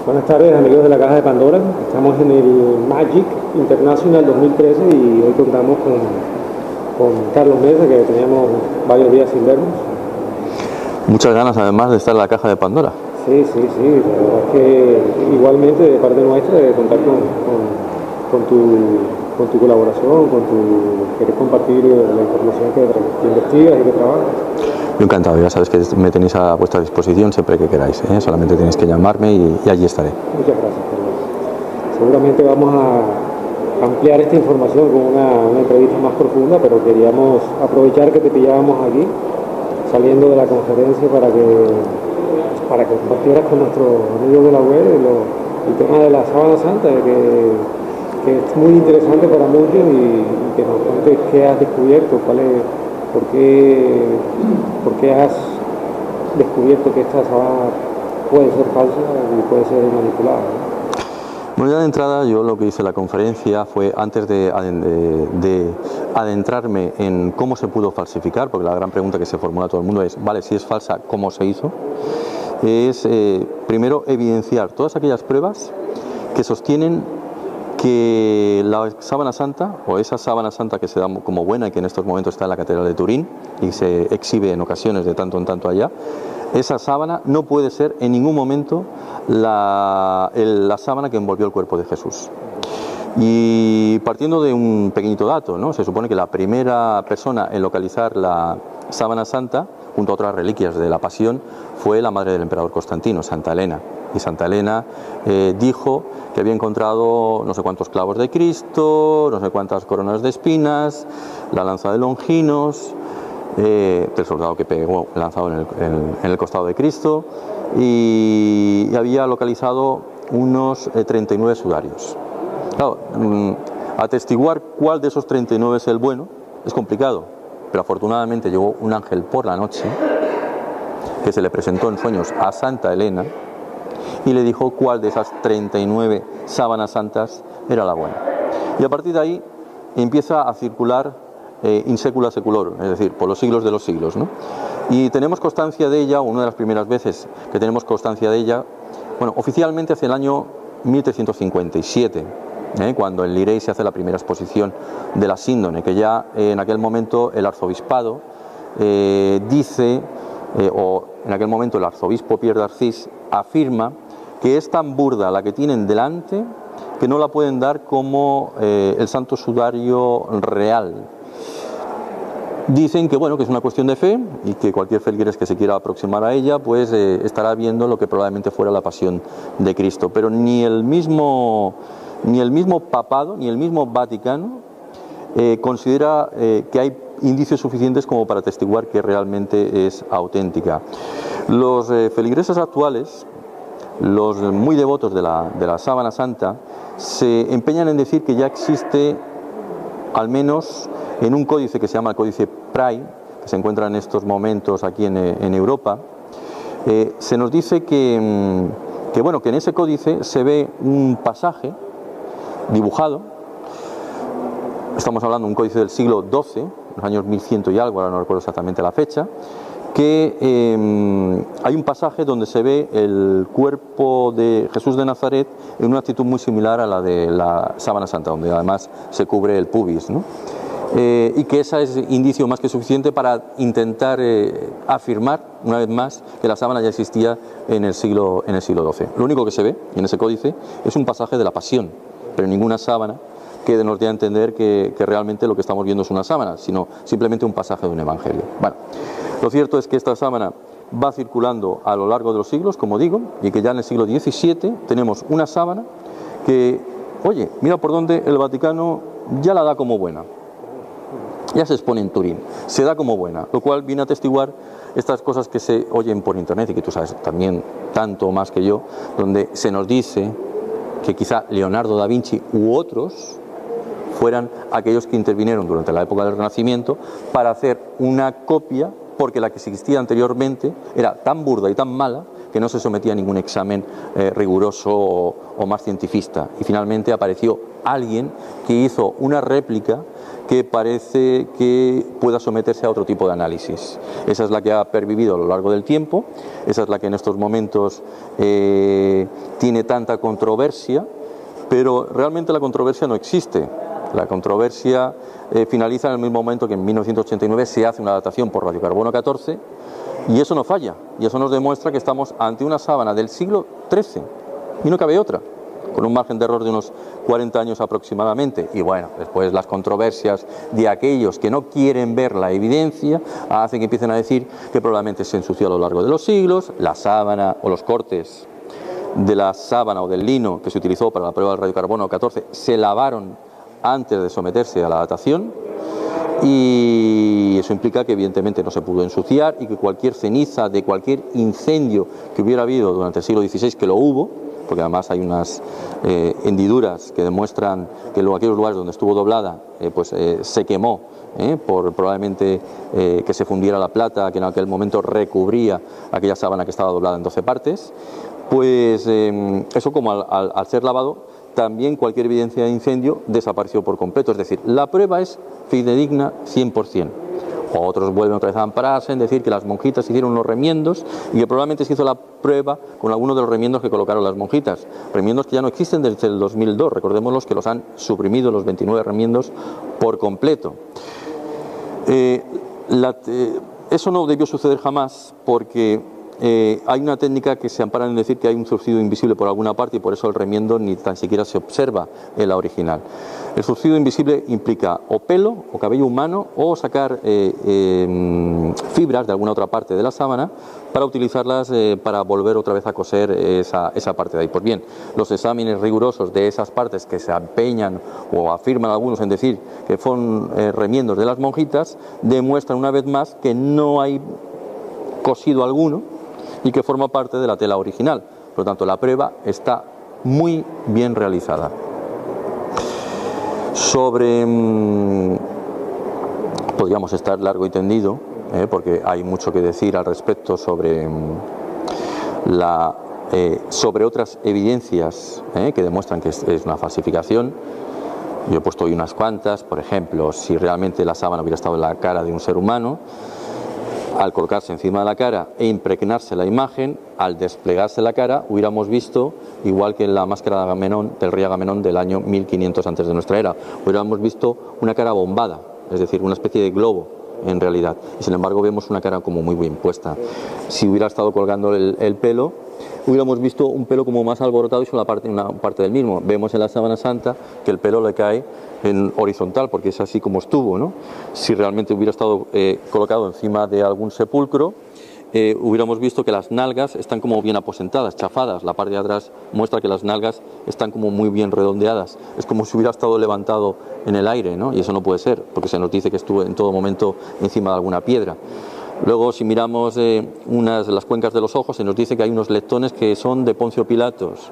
Buenas tardes, amigos de la Caja de Pandora. Estamos en el Magic International 2013 y hoy contamos con Carlos Mesa, que teníamos varios días sin vernos. Muchas ganas además de estar en la Caja de Pandora. Sí, la verdad es que igualmente de parte nuestra de contar con tu colaboración, querer compartir la información que investigas y que trabajas. Yo encantado, ya sabes que me tenéis a vuestra disposición siempre que queráis, ¿eh? Solamente tenéis que llamarme y allí estaré. Muchas gracias, Carlos. Seguramente vamos a ampliar esta información con una entrevista más profunda, pero queríamos aprovechar que te pillábamos aquí, saliendo de la conferencia para que compartieras con nuestros amigos de la web el tema de la Sábana Santa, que es muy interesante para muchos y que nos cuentes qué has descubierto, ¿por qué has descubierto que esta sábana puede ser falsa y puede ser manipulada, ¿no? Bueno, ya de entrada yo lo que hice en la conferencia fue, antes de adentrarme en cómo se pudo falsificar, porque la gran pregunta que se formula a todo el mundo es, vale, si es falsa, ¿cómo se hizo? Es primero evidenciar todas aquellas pruebas que sostienen que la sábana santa, o esa sábana santa que se da como buena y que en estos momentos está en la Catedral de Turín y se exhibe en ocasiones de tanto en tanto allá, esa sábana no puede ser en ningún momento la sábana que envolvió el cuerpo de Jesús. Y partiendo de un pequeñito dato, ¿no? Se supone que la primera persona en localizar la sábana santa, junto a otras reliquias de la Pasión, fue la madre del emperador Constantino, Santa Elena. Y Santa Elena dijo que había encontrado no sé cuántos clavos de Cristo, no sé cuántas coronas de espinas, la lanza de Longinos, del soldado que pegó lanzado en el costado de Cristo, y había localizado unos 39 sudarios. Claro, atestiguar cuál de esos 39 es el bueno es complicado, pero afortunadamente llegó un ángel por la noche que se le presentó en sueños a Santa Elena y le dijo cuál de esas 39 sábanas santas era la buena. Y a partir de ahí empieza a circular in secula seculorum, es decir, por los siglos de los siglos, ¿no? Y tenemos constancia de ella, una de las primeras veces que tenemos constancia de ella, bueno, oficialmente hacia el año 1357, cuando en Lirey se hace la primera exposición de la síndone, que ya en aquel momento el arzobispado dice, o en aquel momento el arzobispo Pierre d'Arcis afirma que es tan burda la que tienen delante que no la pueden dar como el santo sudario real. Dicen que bueno, que es una cuestión de fe y que cualquier feligres que se quiera aproximar a ella pues estará viendo lo que probablemente fuera la pasión de Cristo, pero ni el mismo papado ni el mismo Vaticano considera que hay indicios suficientes como para atestiguar que realmente es auténtica. Los feligreses actuales, los muy devotos de la sábana santa, se empeñan en decir que ya existe, al menos en un códice que se llama el Códice Pray, que se encuentra en estos momentos aquí en Europa, se nos dice que en ese códice se ve un pasaje dibujado. Estamos hablando de un códice del siglo XII, los años 1100 y algo, ahora no recuerdo exactamente la fecha, que hay un pasaje donde se ve el cuerpo de Jesús de Nazaret en una actitud muy similar a la de la sábana santa, donde además se cubre el pubis, ¿no? Y que ese es indicio más que suficiente para intentar afirmar una vez más que la sábana ya existía en el siglo XII. Lo único que se ve en ese códice es un pasaje de la Pasión, pero ninguna sábana que nos dé a entender que realmente lo que estamos viendo es una sábana, sino simplemente un pasaje de un evangelio. Bueno, lo cierto es que esta sábana va circulando a lo largo de los siglos, como digo, y que ya en el siglo XVII tenemos una sábana que, oye, mira por dónde el Vaticano ya la da como buena. Ya se expone en Turín, se da como buena, lo cual viene a atestiguar estas cosas que se oyen por internet y que tú sabes también tanto más que yo, donde se nos dice que quizá Leonardo da Vinci u otros fueran aquellos que intervinieron durante la época del Renacimiento para hacer una copia, porque la que existía anteriormente era tan burda y tan mala que no se sometía a ningún examen riguroso o más cientifista. Y finalmente apareció alguien que hizo una réplica que parece que pueda someterse a otro tipo de análisis. Esa es la que ha pervivido a lo largo del tiempo, esa es la que en estos momentos tiene tanta controversia, pero realmente la controversia no existe. La controversia finaliza en el mismo momento que en 1989 se hace una datación por radiocarbono 14 y eso no falla, y eso nos demuestra que estamos ante una sábana del siglo XIII y no cabe otra, con un margen de error de unos 40 años aproximadamente. Y bueno, después las controversias de aquellos que no quieren ver la evidencia hacen que empiecen a decir que probablemente se ensució a lo largo de los siglos, la sábana o los cortes de la sábana o del lino que se utilizó para la prueba del radiocarbono 14 se lavaron antes de someterse a la datación, y eso implica que evidentemente no se pudo ensuciar y que cualquier ceniza de cualquier incendio que hubiera habido durante el siglo XVI, que lo hubo, porque además hay unas hendiduras que demuestran que en aquellos lugares donde estuvo doblada se quemó por probablemente que se fundiera la plata que en aquel momento recubría aquella sábana que estaba doblada en 12 partes, pues eso, como al ser lavado, también cualquier evidencia de incendio desapareció por completo. Es decir, la prueba es fidedigna 100%. Otros vuelven otra vez a ampararse en decir que las monjitas hicieron unos remiendos y que probablemente se hizo la prueba con algunos de los remiendos que colocaron las monjitas. Remiendos que ya no existen desde el 2002, recordémoslos que los han suprimido, los 29 remiendos, por completo. Eso no debió suceder jamás, porque hay una técnica que se ampara en decir que hay un surcido invisible por alguna parte y por eso el remiendo ni tan siquiera se observa en la original. El surcido invisible implica o pelo o cabello humano o sacar fibras de alguna otra parte de la sábana para utilizarlas para volver otra vez a coser esa parte de ahí. Pues bien, los exámenes rigurosos de esas partes que se empeñan o afirman algunos en decir que son remiendos de las monjitas demuestran una vez más que no hay cosido alguno y que forma parte de la tela original. Por lo tanto, la prueba está muy bien realizada. Podríamos estar largo y tendido, porque hay mucho que decir al respecto sobre otras evidencias que demuestran que es una falsificación. Yo he puesto hoy unas cuantas. Por ejemplo, si realmente la sábana hubiera estado en la cara de un ser humano, al colocarse encima de la cara e impregnarse la imagen, al desplegarse la cara, hubiéramos visto, igual que en la máscara de Agamenón, del rey Agamenón del año 1500 antes de nuestra era, hubiéramos visto una cara bombada, es decir, una especie de globo en realidad, y sin embargo vemos una cara como muy bien puesta. Si hubiera estado colgando el pelo, hubiéramos visto un pelo como más alborotado y solo una parte del mismo. Vemos en la sábana santa que el pelo le cae en horizontal, porque es así como estuvo, ¿no? Si realmente hubiera estado colocado encima de algún sepulcro, hubiéramos visto que las nalgas están como bien aposentadas, chafadas. La parte de atrás muestra que las nalgas están como muy bien redondeadas. Es como si hubiera estado levantado en el aire, ¿no? Y eso no puede ser, porque se nos dice que estuvo en todo momento encima de alguna piedra. Luego, si miramos las cuencas de los ojos, se nos dice que hay unos leptones que son de Poncio Pilatos.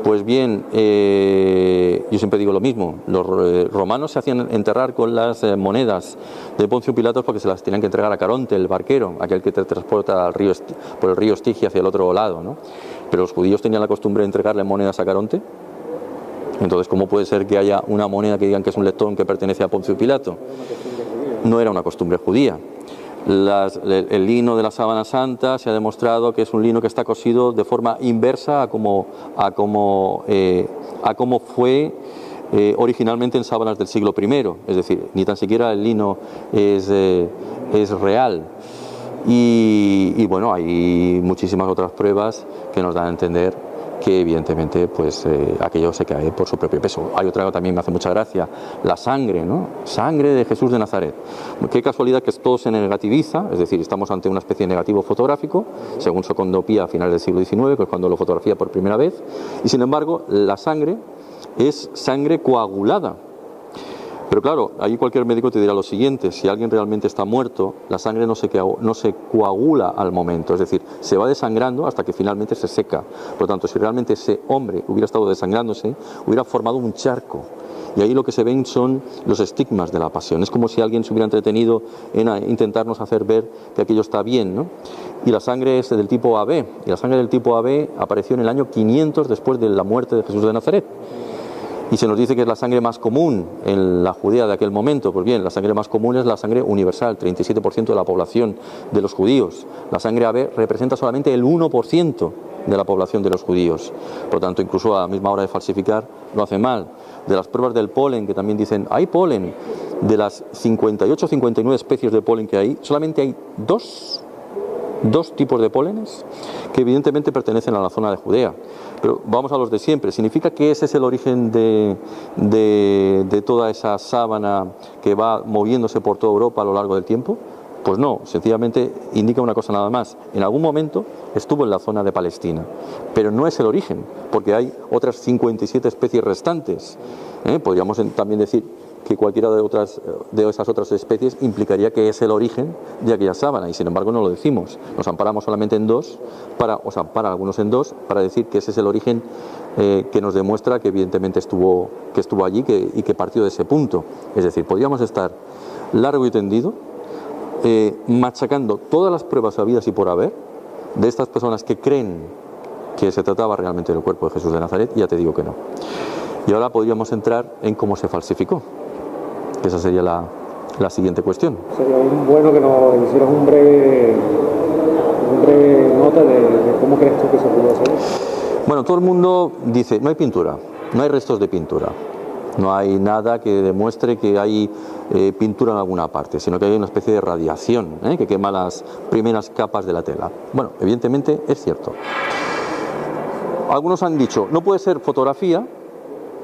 Pues bien, yo siempre digo lo mismo, los romanos se hacían enterrar con las monedas de Poncio Pilatos porque se las tenían que entregar a Caronte, el barquero, aquel que te transporta por el río Estigia hacia el otro lado, ¿no? Pero los judíos tenían la costumbre de entregarle monedas a Caronte. Entonces, ¿cómo puede ser que haya una moneda que digan que es un leptón que pertenece a Poncio Pilato? No era una costumbre judía. El lino de la sábana santa se ha demostrado que es un lino que está cosido de forma inversa a como fue originalmente en sábanas del siglo I, es decir, ni tan siquiera el lino es real. Y bueno, hay muchísimas otras pruebas que nos dan a entender que evidentemente pues aquello se cae por su propio peso. Hay otra que también me hace mucha gracia, la sangre, ¿no? Sangre de Jesús de Nazaret. Qué casualidad que todo se negativiza, es decir, estamos ante una especie de negativo fotográfico, según Secondo Pía a finales del siglo XIX, que es cuando lo fotografía por primera vez, y sin embargo la sangre es sangre coagulada. Pero claro, ahí cualquier médico te dirá lo siguiente: si alguien realmente está muerto, la sangre no se coagula al momento, es decir, se va desangrando hasta que finalmente se seca. Por lo tanto, si realmente ese hombre hubiera estado desangrándose, hubiera formado un charco. Y ahí lo que se ven son los estigmas de la pasión. Es como si alguien se hubiera entretenido en intentarnos hacer ver que aquello está bien, ¿no? Y la sangre es del tipo AB, y la sangre del tipo AB apareció en el año 500 después de la muerte de Jesús de Nazaret. Y se nos dice que es la sangre más común en la Judea de aquel momento. Pues bien, la sangre más común es la sangre universal, 37% de la población de los judíos. La sangre AB representa solamente el 1% de la población de los judíos. Por lo tanto, incluso a la misma hora de falsificar, no hace mal. De las pruebas del polen, que también dicen, hay polen. De las 58 o 59 especies de polen que hay, solamente hay dos tipos de pólenes que evidentemente pertenecen a la zona de Judea. Pero vamos a los de siempre. ¿Significa que ese es el origen de toda esa sábana que va moviéndose por toda Europa a lo largo del tiempo? Pues no, sencillamente indica una cosa nada más. En algún momento estuvo en la zona de Palestina, pero no es el origen, porque hay otras 57 especies restantes. Podríamos también decir que cualquiera de esas otras especies implicaría que es el origen de aquella sábana, y sin embargo no lo decimos. Nos amparamos solamente en dos, ampara algunos en dos, para decir que ese es el origen que nos demuestra que evidentemente estuvo allí y que partió de ese punto. Es decir, podríamos estar largo y tendido machacando todas las pruebas habidas y por haber de estas personas que creen que se trataba realmente del cuerpo de Jesús de Nazaret, y ya te digo que no. Y ahora podríamos entrar en cómo se falsificó. Esa sería la siguiente cuestión. Sería bueno que nos hicieras un breve nota de cómo crees tú que se pudo hacer. Bueno, todo el mundo dice, no hay pintura, no hay restos de pintura, no hay nada que demuestre que hay pintura en alguna parte, sino que hay una especie de radiación que quema las primeras capas de la tela. Bueno, evidentemente es cierto. Algunos han dicho, no puede ser fotografía,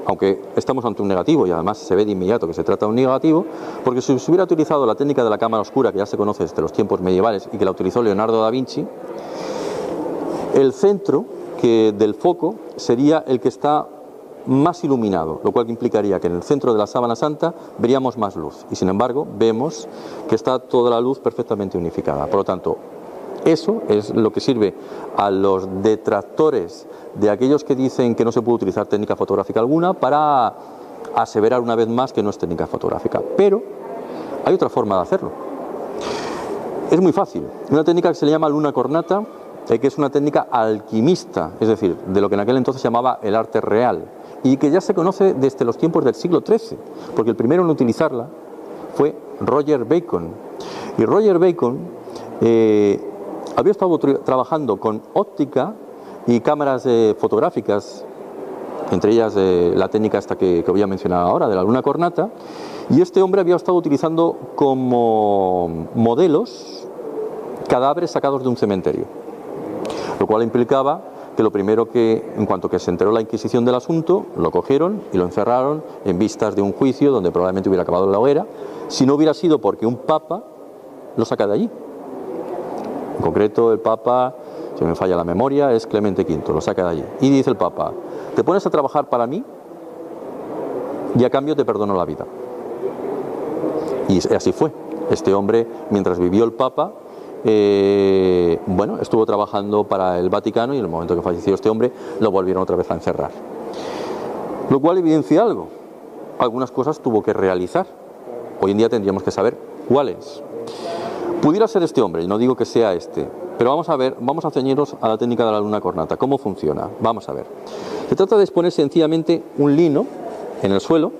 aunque estamos ante un negativo y además se ve de inmediato que se trata de un negativo, porque si se hubiera utilizado la técnica de la cámara oscura, que ya se conoce desde los tiempos medievales y que la utilizó Leonardo da Vinci, el centro del foco sería el que está más iluminado, lo cual implicaría que en el centro de la sábana santa veríamos más luz, y sin embargo vemos que está toda la luz perfectamente unificada. Por lo tanto, eso es lo que sirve a los detractores de aquellos que dicen que no se puede utilizar técnica fotográfica alguna para aseverar una vez más que no es técnica fotográfica. Pero hay otra forma de hacerlo. Es muy fácil. Una técnica que se le llama luna cornata, que es una técnica alquimista, es decir, de lo que en aquel entonces se llamaba el arte real, y que ya se conoce desde los tiempos del siglo XIII, porque el primero en utilizarla fue Roger Bacon. Y Roger Bacon había estado trabajando con óptica y cámaras fotográficas, entre ellas la técnica esta que voy a mencionar ahora, de la luna cornata, y este hombre había estado utilizando como modelos cadáveres sacados de un cementerio, lo cual implicaba que lo primero que, en cuanto que se enteró la Inquisición del asunto, lo cogieron y lo encerraron en vistas de un juicio donde probablemente hubiera acabado en la hoguera, si no hubiera sido porque un papa lo saca de allí. En concreto, el Papa, si me falla la memoria, es Clemente V, lo saca de allí. Y dice el Papa, te pones a trabajar para mí y a cambio te perdono la vida. Y así fue. Este hombre, mientras vivió el Papa, estuvo trabajando para el Vaticano, y en el momento que falleció este hombre, lo volvieron otra vez a encerrar. Lo cual evidencia algo. Algunas cosas tuvo que realizar. Hoy en día tendríamos que saber cuáles. Pudiera ser este hombre, y no digo que sea este, pero vamos a ceñirnos a la técnica de la luna cornata. ¿Cómo funciona? Vamos a ver. Se trata de exponer sencillamente un lino en el suelo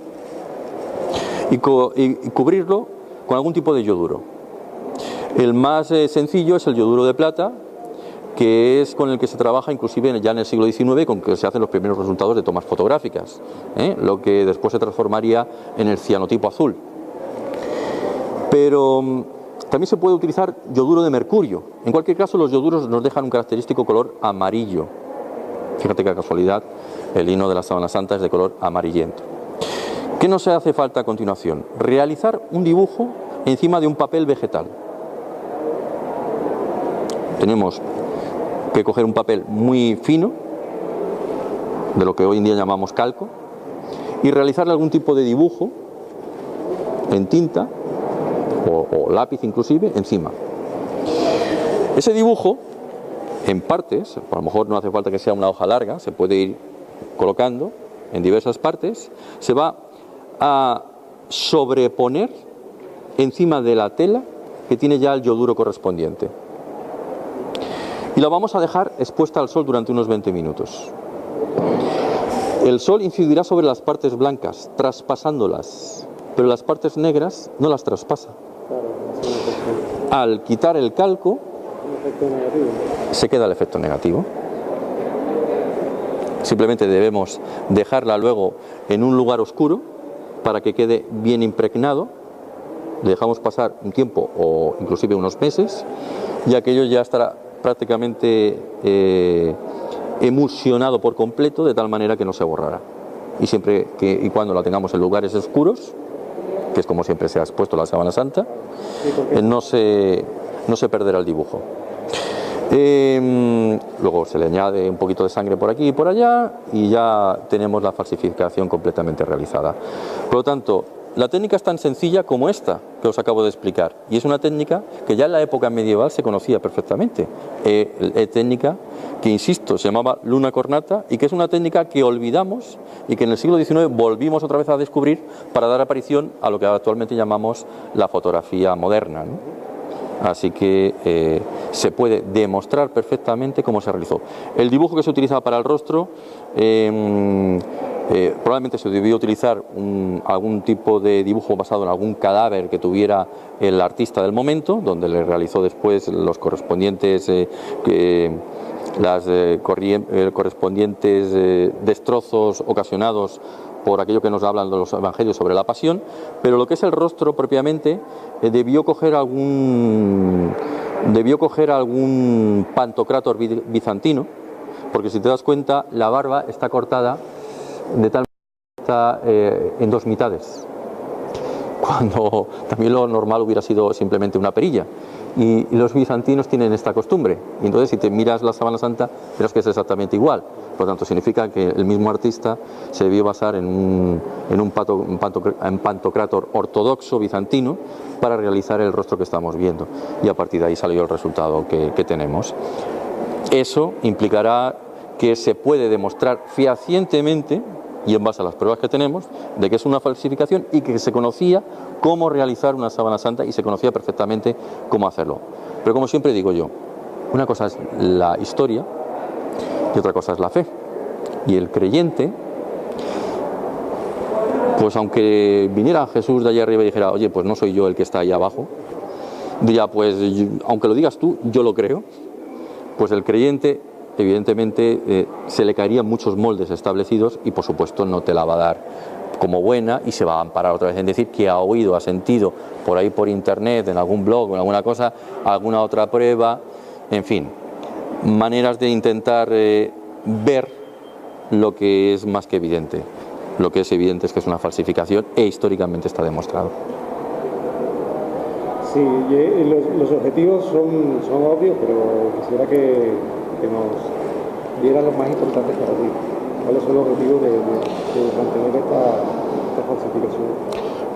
y cubrirlo con algún tipo de yoduro. El más sencillo es el yoduro de plata, que es con el que se trabaja inclusive ya en el siglo XIX, con que se hacen los primeros resultados de tomas fotográficas, lo que después se transformaría en el cianotipo azul. Pero también se puede utilizar yoduro de mercurio. En cualquier caso, los yoduros nos dejan un característico color amarillo. Fíjate qué casualidad, el lino de la sábana santa es de color amarillento. ¿Qué nos hace falta a continuación? Realizar un dibujo encima de un papel vegetal. Tenemos que coger un papel muy fino, de lo que hoy en día llamamos calco, y realizarle algún tipo de dibujo en tinta o lápiz inclusive encima. Ese dibujo en partes, a lo mejor no hace falta que sea una hoja larga, se puede ir colocando en diversas partes, se va a sobreponer encima de la tela que tiene ya el yoduro correspondiente. Y la vamos a dejar expuesta al sol durante unos 20 minutos. El sol incidirá sobre las partes blancas, traspasándolas, pero las partes negras no las traspasa. Al quitar el calco, se queda el efecto negativo. Simplemente debemos dejarla luego en un lugar oscuro para que quede bien impregnado. Le dejamos pasar un tiempo o inclusive unos meses y aquello ya estará prácticamente emulsionado por completo, de tal manera que no se borrará. Y siempre y cuando la tengamos en lugares oscuros, que es como siempre se ha expuesto la sábana santa, no se perderá el dibujo. Luego se le añade un poquito de sangre por aquí y por allá y ya tenemos la falsificación completamente realizada. Por lo tanto, la técnica es tan sencilla como esta que os acabo de explicar, y es una técnica que ya en la época medieval se conocía perfectamente. Técnica que, insisto, se llamaba luna cornata y que es una técnica que olvidamos y que en el siglo XIX volvimos otra vez a descubrir para dar aparición a lo que actualmente llamamos la fotografía moderna, ¿no? Así que se puede demostrar perfectamente cómo se realizó. El dibujo que se utiliza para el rostro probablemente se debió utilizar algún tipo de dibujo basado en algún cadáver que tuviera el artista del momento, donde le realizó después los correspondientes correspondientes destrozos ocasionados por aquello que nos hablan los evangelios sobre la pasión, pero lo que es el rostro propiamente debió coger algún pantocrátor bizantino, porque si te das cuenta la barba está cortada de tal manera que está en dos mitades, cuando también lo normal hubiera sido simplemente una perilla. Y los bizantinos tienen esta costumbre, y entonces si te miras la sábana santa verás que es exactamente igual. Por lo tanto, significa que el mismo artista se debió basar en un pantocrátor ortodoxo bizantino para realizar el rostro que estamos viendo, y a partir de ahí salió el resultado que tenemos. Eso implicará que se puede demostrar fehacientemente, y en base a las pruebas que tenemos, de que es una falsificación y que se conocía cómo realizar una sábana santa y se conocía perfectamente cómo hacerlo. Pero como siempre digo yo, una cosa es la historia y otra cosa es la fe. Y el creyente, pues aunque viniera Jesús de allá arriba y dijera, oye, pues no soy yo el que está ahí abajo, diría, pues aunque lo digas tú, yo lo creo, pues el creyente evidentemente se le caerían muchos moldes establecidos y por supuesto no te la va a dar como buena y se va a amparar otra vez en decir que ha oído, ha sentido por ahí por internet, en algún blog o en alguna cosa, alguna otra prueba, en fin, maneras de intentar ver lo que es más que evidente. Lo que es evidente es que es una falsificación e históricamente está demostrado. Sí, los objetivos son obvios, pero quisiera que nos dieran los más importantes para ti. ¿Cuáles son los objetivos de mantener esta falsificación?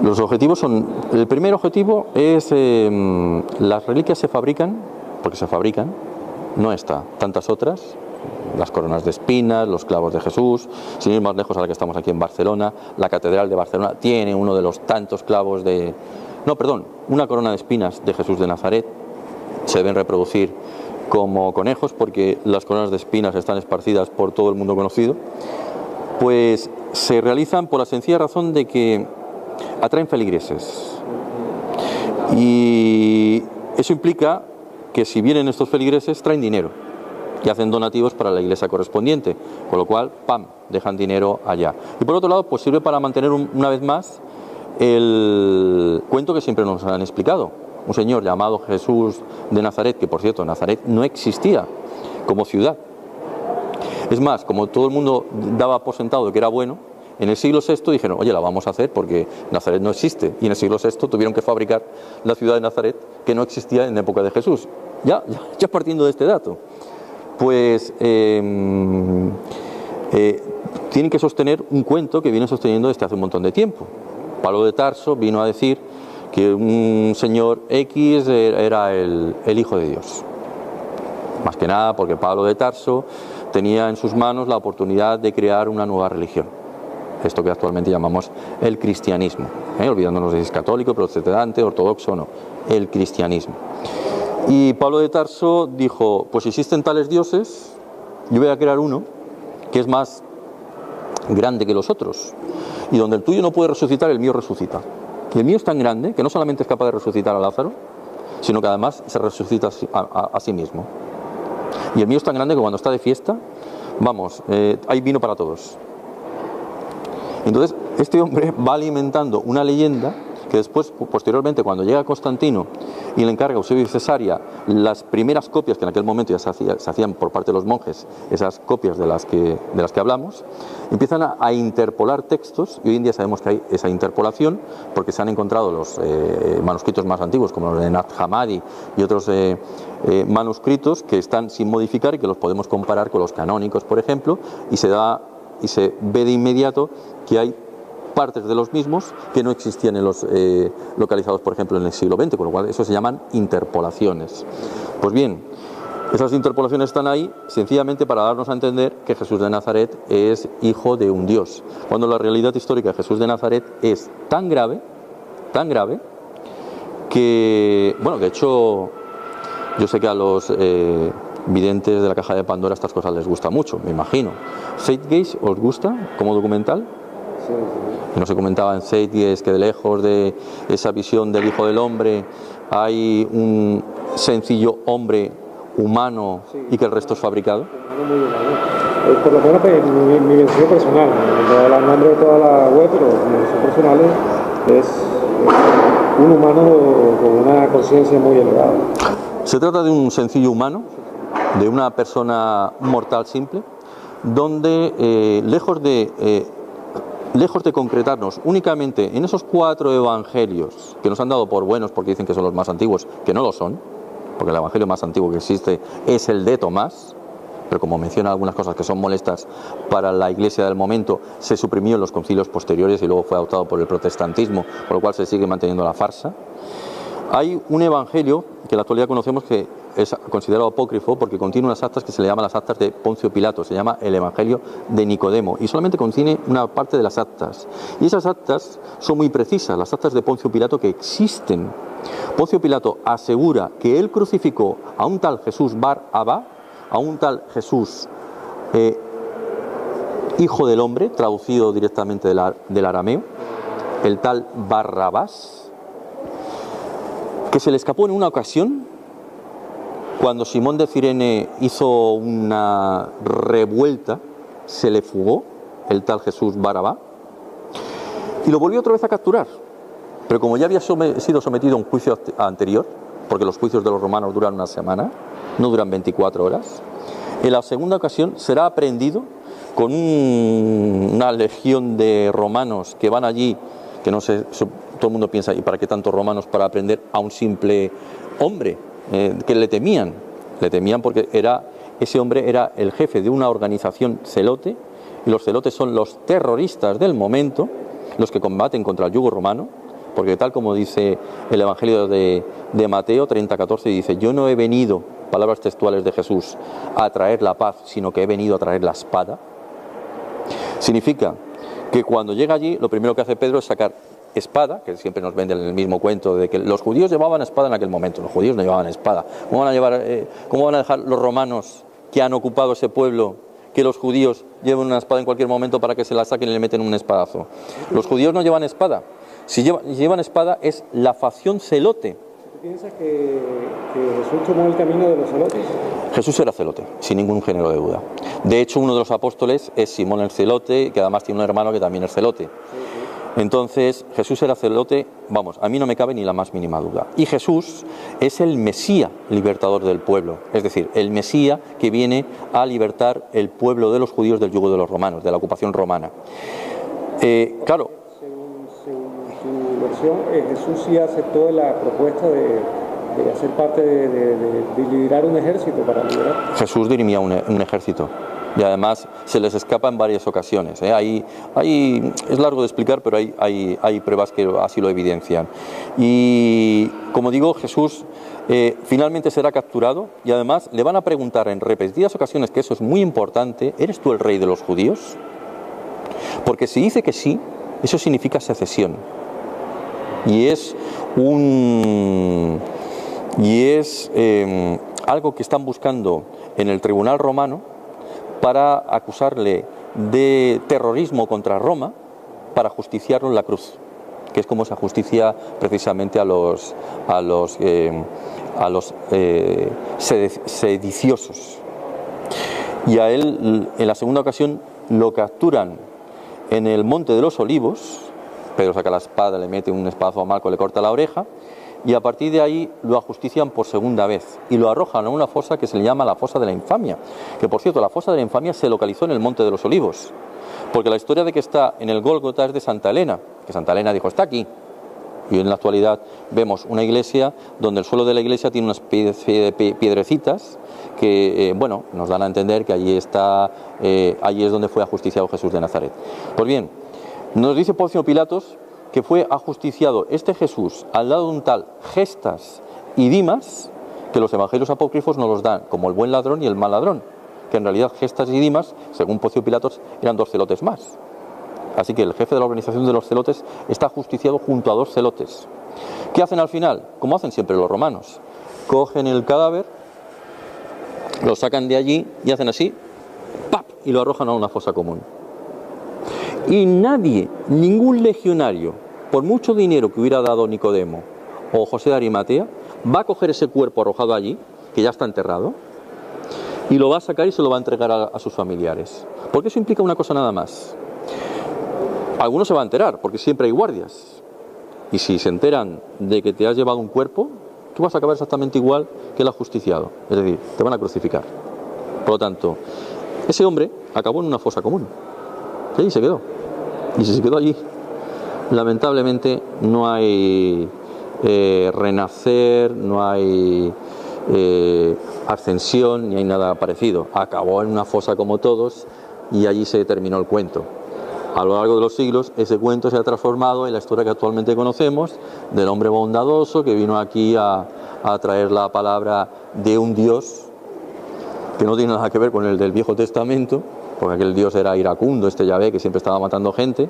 Los objetivos son, el primer objetivo es las reliquias se fabrican, porque se fabrican, no está, tantas otras, las coronas de espinas, los clavos de Jesús, sin ir más lejos a la que estamos aquí en Barcelona, la Catedral de Barcelona tiene uno de los tantos clavos de... No, perdón, una corona de espinas de Jesús de Nazaret, se deben reproducir como conejos porque las coronas de espinas están esparcidas por todo el mundo conocido, pues se realizan por la sencilla razón de que atraen feligreses. Y eso implica que si vienen estos feligreses traen dinero y hacen donativos para la iglesia correspondiente, con lo cual, ¡pam!, dejan dinero allá. Y por otro lado, pues sirve para mantener una vez más el cuento que siempre nos han explicado. Un señor llamado Jesús de Nazaret, que por cierto Nazaret no existía como ciudad. Es más, como todo el mundo daba por sentado de que era bueno, en el siglo VI dijeron, oye, la vamos a hacer porque Nazaret no existe. Y en el siglo VI tuvieron que fabricar la ciudad de Nazaret, que no existía en la época de Jesús. Ya partiendo de este dato, pues tienen que sostener un cuento que viene sosteniendo desde hace un montón de tiempo. Pablo de Tarso vino a decir que un señor X era el Hijo de Dios. Más que nada porque Pablo de Tarso tenía en sus manos la oportunidad de crear una nueva religión. Esto que actualmente llamamos el cristianismo, olvidándonos de si es católico, protestante, ortodoxo o no, el cristianismo. Y Pablo de Tarso dijo, pues si existen tales dioses, yo voy a crear uno que es más grande que los otros, y donde el tuyo no puede resucitar, el mío resucita. Y el mío es tan grande que no solamente es capaz de resucitar a Lázaro, sino que además se resucita a sí mismo. Y el mío es tan grande que cuando está de fiesta, vamos, hay vino para todos. Entonces, este hombre va alimentando una leyenda que después, posteriormente, cuando llega Constantino y le encarga a Eusebio y Cesárea las primeras copias, que en aquel momento ya se hacían por parte de los monjes, esas copias de las que hablamos, empiezan a interpolar textos, y hoy en día sabemos que hay esa interpolación, porque se han encontrado los manuscritos más antiguos, como los de Nat Hammadi y otros manuscritos que están sin modificar y que los podemos comparar con los canónicos, por ejemplo, y se ve de inmediato que hay partes de los mismos que no existían en los localizados, por ejemplo, en el siglo XX, con lo cual eso se llaman interpolaciones. Pues bien, esas interpolaciones están ahí sencillamente para darnos a entender que Jesús de Nazaret es hijo de un Dios, cuando la realidad histórica de Jesús de Nazaret es tan grave, que, bueno, de hecho, yo sé que a los videntes de la caja de Pandora estas cosas les gusta mucho, me imagino. ¿Zeitgeist os gusta como documental? Sí. No se comentaba en Zeitgeist que de lejos de esa visión del Hijo del Hombre hay un sencillo hombre humano, sí, y que el resto es fabricado. Muy humano. Por lo menos mi visión personal, no voy a hablar en nombre de toda la web, pero mi visión personal es un humano con una conciencia muy elevada. Se trata de un sencillo humano, de una persona mortal simple, donde lejos de concretarnos únicamente en esos 4 evangelios que nos han dado por buenos porque dicen que son los más antiguos, que no lo son, porque el evangelio más antiguo que existe es el de Tomás, pero como menciona algunas cosas que son molestas para la iglesia del momento, se suprimió en los concilios posteriores y luego fue adoptado por el protestantismo, por lo cual se sigue manteniendo la farsa. Hay un evangelio que en la actualidad conocemos que es considerado apócrifo porque contiene unas actas que se le llaman las actas de Poncio Pilato, se llama el Evangelio de Nicodemo, y solamente contiene una parte de las actas. Y esas actas son muy precisas, las actas de Poncio Pilato que existen. Poncio Pilato asegura que él crucificó a un tal Jesús Bar Abba, a un tal Jesús Hijo del Hombre, traducido directamente del arameo, el tal Barrabás, que se le escapó en una ocasión cuando Simón de Cirene hizo una revuelta, se le fugó el tal Jesús Barabá y lo volvió otra vez a capturar, pero como ya había sido sometido a un juicio anterior, porque los juicios de los romanos duran una semana, no duran 24 horas, en la segunda ocasión será aprehendido con una legión de romanos que van allí, que no sé, todo el mundo piensa, ¿y para qué tantos romanos para aprender a un simple hombre? Que le temían porque ese hombre era el jefe de una organización celote, y los celotes son los terroristas del momento, los que combaten contra el yugo romano, porque tal como dice el Evangelio de Mateo 30:14, dice, yo no he venido, palabras textuales de Jesús, a traer la paz, sino que he venido a traer la espada. Significa que cuando llega allí, lo primero que hace Pedro es sacar espada, que siempre nos venden el mismo cuento de que los judíos llevaban espada en aquel momento. Los judíos no llevaban espada. ¿Cómo van a dejar los romanos que han ocupado ese pueblo que los judíos lleven una espada en cualquier momento para que se la saquen y le meten un espadazo? Los judíos no llevan espada. Si llevan espada es la facción celote. ¿Tú piensas que Jesús tomó el camino de los celotes? Jesús era celote, sin ningún género de duda. De hecho, uno de los apóstoles es Simón el celote, que además tiene un hermano que también es celote. Entonces, Jesús era celote, vamos, a mí no me cabe ni la más mínima duda. Y Jesús es el Mesías libertador del pueblo, es decir, el Mesías que viene a libertar el pueblo de los judíos del yugo de los romanos, de la ocupación romana. Claro. Según tu versión, Jesús sí aceptó la propuesta de hacer parte de liderar un ejército para liberar. Jesús dirimía un ejército. Y además se les escapa en varias ocasiones. Es largo de explicar, pero hay pruebas que así lo evidencian. Y como digo, Jesús finalmente será capturado y además le van a preguntar en repetidas ocasiones, que eso es muy importante: ¿eres tú el rey de los judíos? Porque si dice que sí, eso significa secesión. Y es algo que están buscando en el tribunal romano, para acusarle de terrorismo contra Roma, para justiciarlo en la cruz, que es como se justicia precisamente a los sediciosos. Y a él, en la segunda ocasión, lo capturan en el Monte de los Olivos. Pedro saca la espada, le mete un espadazo a Malco, le corta la oreja, y a partir de ahí lo ajustician por segunda vez y lo arrojan a una fosa que se le llama la fosa de la infamia, que por cierto la fosa de la infamia se localizó en el Monte de los Olivos, porque la historia de que está en el Gólgota es de Santa Elena, que Santa Elena dijo está aquí, y en la actualidad vemos una iglesia donde el suelo de la iglesia tiene una especie de piedrecitas que bueno, nos dan a entender que allí es donde fue ajusticiado Jesús de Nazaret. Pues bien, nos dice Poncio Pilatos que fue ajusticiado este Jesús al lado de un tal Gestas y Dimas, que los evangelios apócrifos nos los dan como el buen ladrón y el mal ladrón, que en realidad Gestas y Dimas, según Poncio Pilatos, eran dos celotes más. Así que el jefe de la organización de los celotes está ajusticiado junto a dos celotes. ¿Qué hacen al final? Como hacen siempre los romanos: cogen el cadáver, lo sacan de allí y hacen así, ¡pap!, y lo arrojan a una fosa común. Y nadie, ningún legionario, por mucho dinero que hubiera dado Nicodemo o José de Arimatea, va a coger ese cuerpo arrojado allí, que ya está enterrado, y lo va a sacar y se lo va a entregar a sus familiares. Porque eso implica una cosa nada más. Algunos se van a enterar, porque siempre hay guardias. Y si se enteran de que te has llevado un cuerpo, tú vas a acabar exactamente igual que el ajusticiado. Es decir, te van a crucificar. Por lo tanto, ese hombre acabó en una fosa común. Y allí se quedó. Y si se quedó allí, lamentablemente no hay renacer, no hay ascensión, ni hay nada parecido. Acabó en una fosa como todos y allí se terminó el cuento. A lo largo de los siglos, ese cuento se ha transformado en la historia que actualmente conocemos, del hombre bondadoso que vino aquí a traer la palabra de un Dios que no tiene nada que ver con el del Viejo Testamento, porque aquel Dios era iracundo, Yahvé, que siempre estaba matando gente,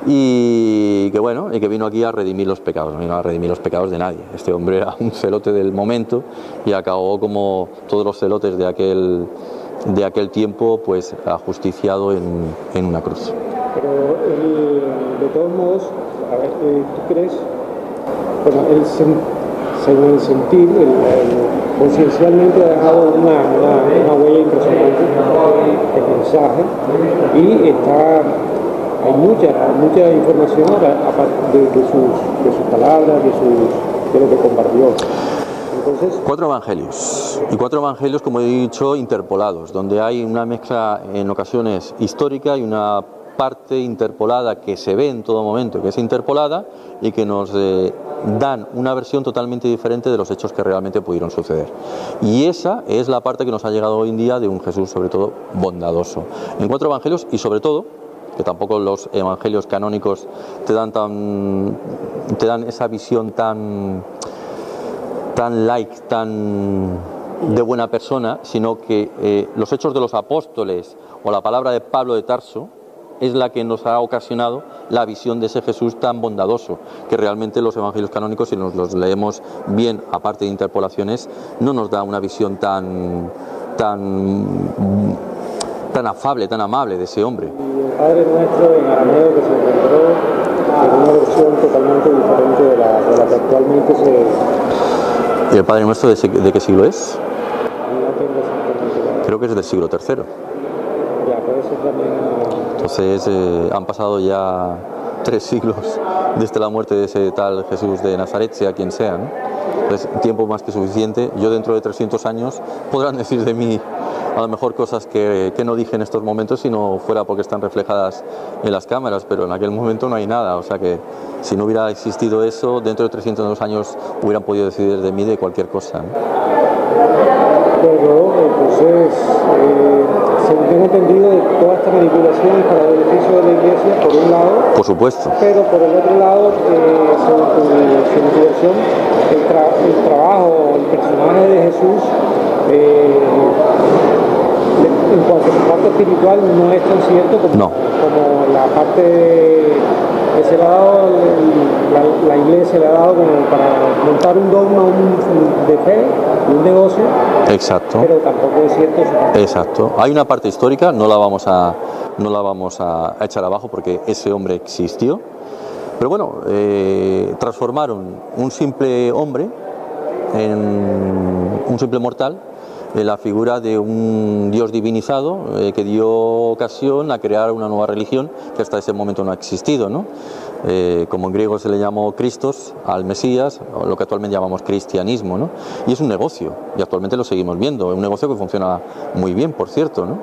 y que bueno, y que vino aquí a redimir los pecados. No vino a redimir los pecados de nadie. Este hombre era un celote del momento y acabó como todos los celotes de aquel tiempo, pues ajusticiado en una cruz. Pero de todos modos, a ver, ¿tú crees? Bueno, según el sentir, conciencialmente ha dejado una huella impresionante, el mensaje, y hay mucha información de sus palabras, de lo que compartió. Entonces, 4 evangelios, y 4 evangelios, como he dicho, interpolados, donde hay una mezcla en ocasiones histórica y una parte interpolada que se ve en todo momento, que es interpolada y que nos dan una versión totalmente diferente de los hechos que realmente pudieron suceder. Y esa es la parte que nos ha llegado hoy en día de un Jesús sobre todo bondadoso. En 4 evangelios, y sobre todo, que tampoco los evangelios canónicos te dan esa visión tan light, tan de buena persona, sino que los hechos de los apóstoles o la palabra de Pablo de Tarso es la que nos ha ocasionado la visión de ese Jesús tan bondadoso, que realmente los evangelios canónicos, si nos los leemos bien, aparte de interpolaciones, no nos da una visión tan afable, tan amable de ese hombre. Y el Padre Nuestro en arameo, que se encontró en una versión totalmente diferente de la que actualmente se... ¿Y el Padre Nuestro de qué siglo es? No tengo exactamente. Creo que es del siglo III. Ya, puede ser también... Entonces han pasado ya 3 siglos desde la muerte de ese tal Jesús de Nazaret, sea quien sea, ¿no? Entonces, tiempo más que suficiente. Yo dentro de 300 años podrán decir de mí a lo mejor cosas que no dije en estos momentos si no fuera porque están reflejadas en las cámaras, pero en aquel momento no hay nada, o sea que si no hubiera existido eso, dentro de 302 años hubieran podido decidir de mí de cualquier cosa, ¿no? Bueno, entonces, según tengo entendido, toda esta manipulación es para el beneficio de la Iglesia, por un lado. Por supuesto. Pero por el otro lado, según tu versión, el trabajo, el personaje de Jesús, en cuanto a su parte espiritual, no es tan cierto como la parte que se le ha dado, la Iglesia le ha dado como para montar un dogma de fe, un negocio. Exacto. Pero tampoco es cierto su parte. Exacto. Hay una parte histórica, no la vamos a echar abajo porque ese hombre existió. Pero bueno, transformaron un simple hombre en un simple mortal en la figura de un Dios divinizado que dio ocasión a crear una nueva religión que hasta ese momento no ha existido, ¿no? Como en griego se le llamó Christos al Mesías, o lo que actualmente llamamos cristianismo, ¿no? Y es un negocio, y actualmente lo seguimos viendo, es un negocio que funciona muy bien, por cierto, ¿no?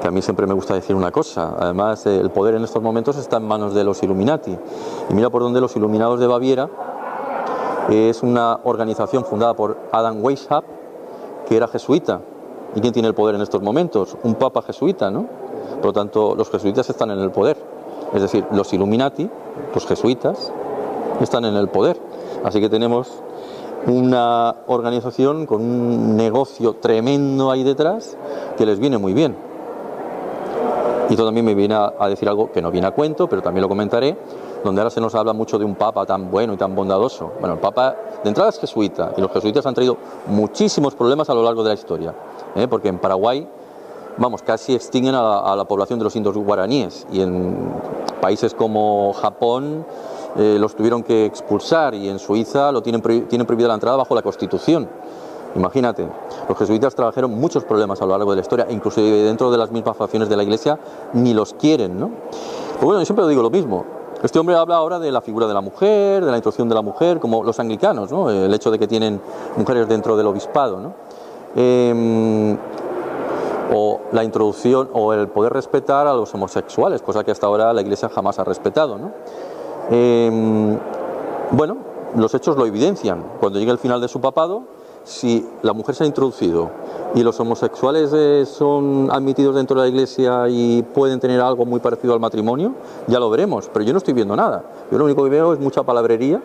Que a mí siempre me gusta decir una cosa, además el poder en estos momentos está en manos de los Illuminati, y mira por dónde los Iluminados de Baviera es una organización fundada por Adam Weishaupt, que era jesuita. ¿Y quién tiene el poder en estos momentos? Un papa jesuita, ¿no? Por lo tanto, los jesuitas están en el poder. Es decir, los Illuminati, los jesuitas, están en el poder. Así que tenemos una organización con un negocio tremendo ahí detrás que les viene muy bien. Y esto también me viene a decir algo que no viene a cuento, pero también lo comentaré, donde ahora se nos habla mucho de un papa tan bueno y tan bondadoso. Bueno, el papa de entrada es jesuita, y los jesuitas han traído muchísimos problemas a lo largo de la historia, porque en Paraguay, vamos, casi extinguen a la población de los indios guaraníes, y en países como Japón los tuvieron que expulsar, y en Suiza tienen prohibida la entrada bajo la Constitución. Imagínate, los jesuitas trajeron muchos problemas a lo largo de la historia, incluso dentro de las mismas facciones de la Iglesia ni los quieren, ¿no? Pues bueno, yo siempre digo lo mismo. Este hombre habla ahora de la figura de la mujer, de la introducción de la mujer, como los anglicanos, ¿no? El hecho de que tienen mujeres dentro del obispado, ¿no? O la introducción o el poder respetar a los homosexuales, cosa que hasta ahora la Iglesia jamás ha respetado, ¿no? Bueno, los hechos lo evidencian. Cuando llega el final de su papado, si la mujer se ha introducido y los homosexuales son admitidos dentro de la Iglesia y pueden tener algo muy parecido al matrimonio, ya lo veremos, pero yo no estoy viendo nada. Yo lo único que veo es mucha palabrería,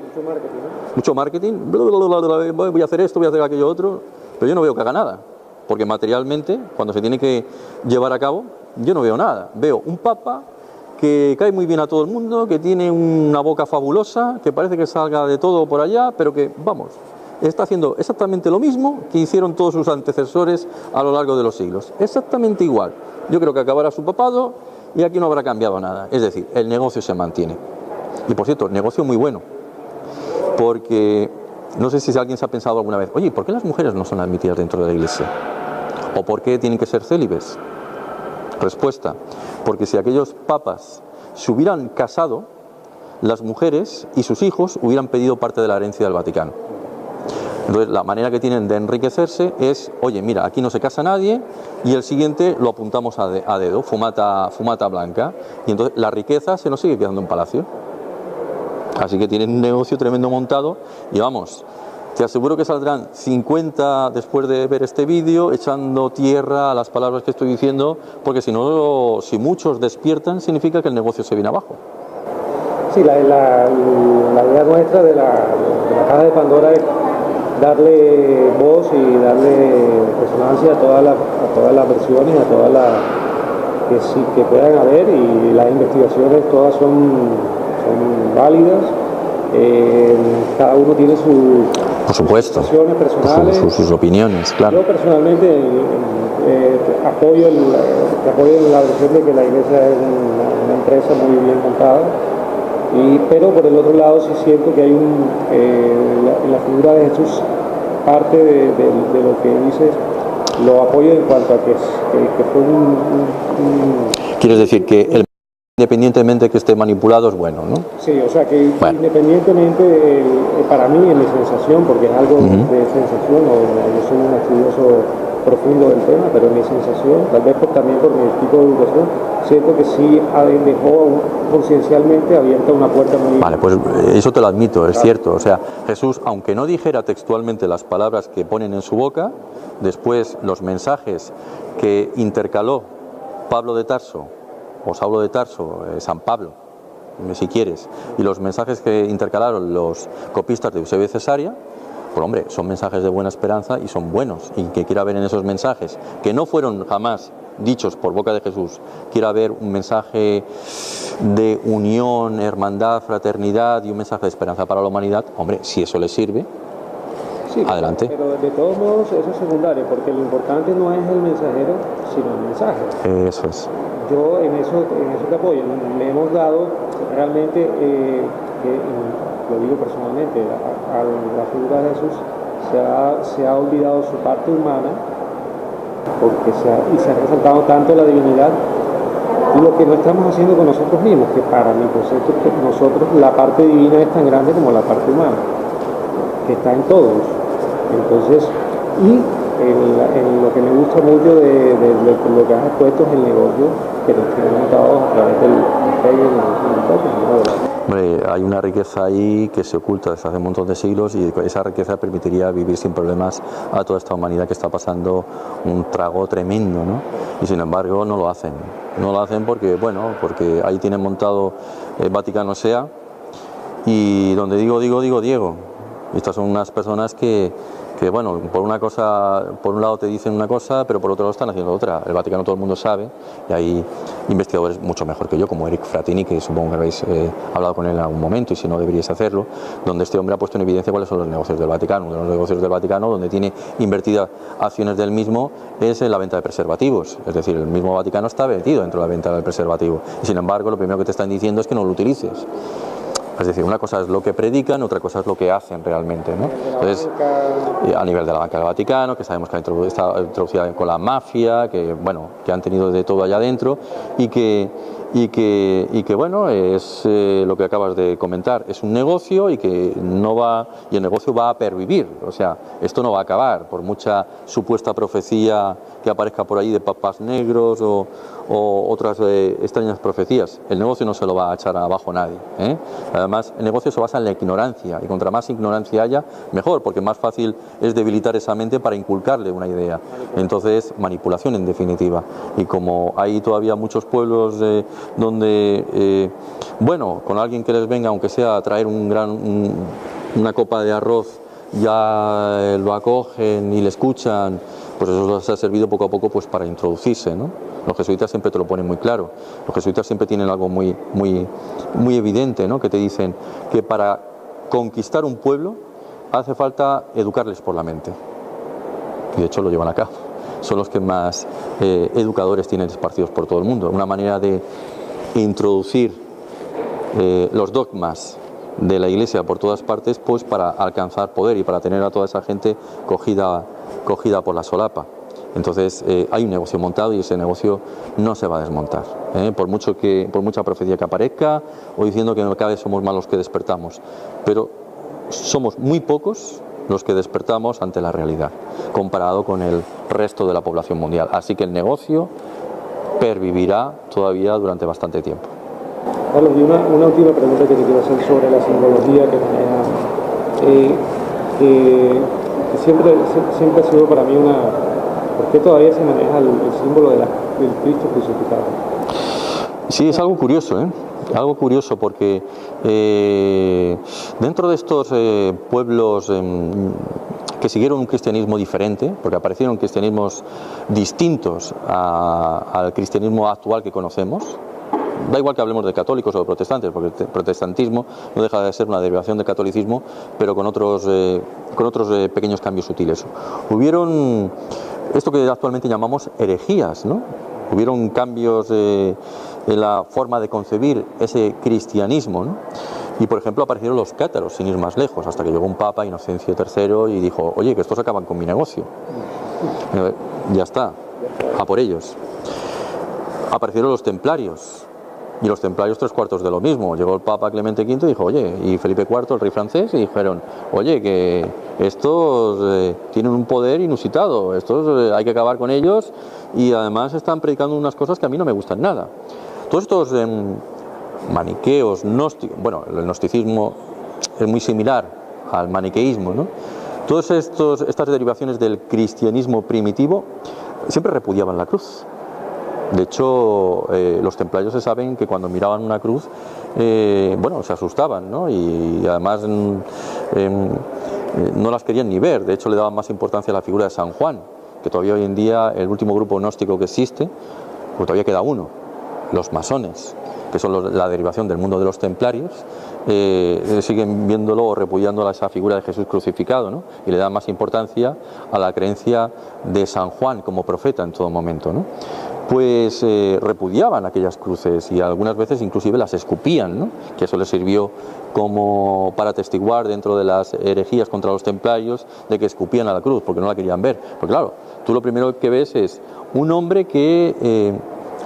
mucho marketing, voy a hacer esto, voy a hacer aquello otro, pero yo no veo que haga nada, porque materialmente, cuando se tiene que llevar a cabo, yo no veo nada. Veo un papa que cae muy bien a todo el mundo, que tiene una boca fabulosa, que parece que salga de todo por allá, pero que, vamos, está haciendo exactamente lo mismo que hicieron todos sus antecesores a lo largo de los siglos. Exactamente igual. Yo creo que acabará su papado y aquí no habrá cambiado nada. Es decir, el negocio se mantiene. Y por cierto, negocio muy bueno. Porque no sé si alguien se ha pensado alguna vez, oye, ¿por qué las mujeres no son admitidas dentro de la Iglesia? ¿O por qué tienen que ser célibes? Respuesta, porque si aquellos papas se hubieran casado, las mujeres y sus hijos hubieran pedido parte de la herencia del Vaticano. Entonces, la manera que tienen de enriquecerse es, oye, mira, aquí no se casa nadie y el siguiente lo apuntamos a dedo, fumata blanca, y entonces la riqueza se nos sigue quedando en palacio. Así que tienen un negocio tremendo montado y vamos, te aseguro que saldrán 50 después de ver este vídeo echando tierra a las palabras que estoy diciendo, porque si no, si muchos despiertan, significa que el negocio se viene abajo. Sí, la idea nuestra de la caja de Pandora es darle voz y darle resonancia a todas las versiones, a todas las que puedan haber, y las investigaciones todas son válidas. Cada uno tiene por supuesto, personales, sus opiniones, claro. Yo personalmente apoyo la versión de que la Iglesia es una empresa muy bien montada. Pero por el otro lado sí siento que hay en la figura de Jesús, parte de lo que dices, lo apoyo en cuanto a que fue ¿Quieres decir que el independientemente que esté manipulado es bueno, ¿no? Sí, o sea que bueno, independientemente, para mí, en mi sensación, porque es algo de sensación, yo soy un estudioso profundo del tema, pero en mi sensación, tal vez también por mi tipo de educación, siento que sí dejó conciencialmente abierta una puerta muy... Vale, pues eso te lo admito, es cierto. O sea, Jesús, aunque no dijera textualmente las palabras que ponen en su boca, después los mensajes que intercaló Pablo de Tarso, o Saulo de Tarso, San Pablo, si quieres, y los mensajes que intercalaron los copistas de Eusebio de Cesarea, pues hombre, son mensajes de buena esperanza y son buenos, y que quiera ver en esos mensajes, que no fueron jamás dichos por boca de Jesús, quiera ver un mensaje de unión, hermandad, fraternidad y un mensaje de esperanza para la humanidad, hombre, si eso le sirve, sí, adelante. Pero de todos modos eso es secundario, porque lo importante no es el mensajero, sino el mensaje. Eso es. Yo en eso te apoyo. Le hemos dado realmente, lo digo personalmente, a la figura de Jesús se ha olvidado su parte humana, porque se ha resaltado tanto la divinidad, y lo que no estamos haciendo con nosotros mismos, que para mi concepto nosotros la parte divina es tan grande como la parte humana, que está en todos. Entonces, y en lo que me gusta mucho de lo que has expuesto es el negocio que nos tiene montados a través del Hombre, hay una riqueza ahí que se oculta desde hace un montón de siglos, y esa riqueza permitiría vivir sin problemas a toda esta humanidad que está pasando un trago tremendo, ¿no? Y sin embargo no lo hacen. No lo hacen porque, bueno, porque ahí tienen montado el Vaticano Sea, y donde digo Diego. Estas son unas personas que bueno, por un lado te dicen una cosa, pero por otro lado están haciendo otra. El Vaticano todo el mundo sabe, y hay investigadores mucho mejor que yo, como Eric Fratini, que supongo que habéis hablado con él en algún momento, y si no deberíais hacerlo, donde este hombre ha puesto en evidencia cuáles son los negocios del Vaticano. Uno de los negocios del Vaticano, donde tiene invertidas acciones del mismo, es en la venta de preservativos. Es decir, el mismo Vaticano está metido dentro de la venta del preservativo, y sin embargo lo primero que te están diciendo es que no lo utilices. Es decir, una cosa es lo que predican, otra cosa es lo que hacen realmente, ¿no? Entonces, a nivel de la banca del Vaticano, que sabemos que está introducida con la mafia, que bueno, que han tenido de todo allá adentro, y que bueno, es lo que acabas de comentar, es un negocio y que no va, y el negocio va a pervivir. O sea, esto no va a acabar, por mucha supuesta profecía que aparezca por ahí de papas negros o otras extrañas profecías. El negocio no se lo va a echar abajo nadie, ¿eh? Además, el negocio se basa en la ignorancia, y contra más ignorancia haya, mejor, porque más fácil es debilitar esa mente para inculcarle una idea. Entonces, manipulación en definitiva. Y como hay todavía muchos pueblos donde, bueno, con alguien que les venga, aunque sea a traer una copa de arroz, ya lo acogen y le escuchan, pues eso les ha servido poco a poco pues para introducirse, ¿no? Los jesuitas siempre te lo ponen muy claro. Los jesuitas siempre tienen algo muy evidente, ¿no? Que te dicen que para conquistar un pueblo hace falta educarles por la mente. Y de hecho lo llevan a cabo. Son los que más educadores tienen esparcidos por todo el mundo. Una manera de introducir los dogmas de la Iglesia por todas partes, pues para alcanzar poder y para tener a toda esa gente cogida por la solapa. Entonces hay un negocio montado, y ese negocio no se va a desmontar, por mucha profecía que aparezca, o diciendo que cada vez somos más los que despertamos, pero somos muy pocos los que despertamos ante la realidad comparado con el resto de la población mundial. Así que el negocio pervivirá todavía durante bastante tiempo. Carlos, y una última pregunta que te quiero hacer sobre la simbología que maneja, que siempre ha sido para mí ¿por qué todavía se maneja el símbolo del Cristo crucificado? Sí, es algo curioso, algo curioso, porque dentro de estos pueblos que siguieron un cristianismo diferente, porque aparecieron cristianismos distintos al cristianismo actual que conocemos. Da igual que hablemos de católicos o de protestantes, porque el protestantismo no deja de ser una derivación del catolicismo, pero con otros pequeños cambios sutiles. Hubieron esto que actualmente llamamos herejías, ¿no? Hubieron cambios en la forma de concebir ese cristianismo, ¿no? Y por ejemplo aparecieron los cátaros, sin ir más lejos, hasta que llegó un papa, Inocencio III, y dijo: oye, que estos acaban con mi negocio. Ya está, a por ellos. Aparecieron los templarios, Y los templarios 3/4 de lo mismo. Llegó el Papa Clemente V y dijo, oye, y Felipe IV, el rey francés, y dijeron, oye, que estos tienen un poder inusitado, estos hay que acabar con ellos, y además están predicando unas cosas que a mí no me gustan nada. Todos estos maniqueos, gnósticos, bueno, el gnosticismo es muy similar al maniqueísmo, ¿no? Todas estas derivaciones del cristianismo primitivo siempre repudiaban la cruz. De hecho, los templarios se saben que cuando miraban una cruz, bueno, se asustaban, ¿no? Y además no las querían ni ver. De hecho, le daban más importancia a la figura de San Juan, que todavía hoy en día el último grupo gnóstico que existe, pues todavía queda uno, los masones, que son la derivación del mundo de los templarios, siguen viéndolo o repudiando a esa figura de Jesús crucificado, ¿no? Y le dan más importancia a la creencia de San Juan como profeta en todo momento, ¿no? Pues repudiaban aquellas cruces y algunas veces inclusive las escupían, ¿no? Que eso les sirvió como para atestiguar dentro de las herejías contra los templarios de que escupían a la cruz porque no la querían ver. Porque claro, tú lo primero que ves es un hombre que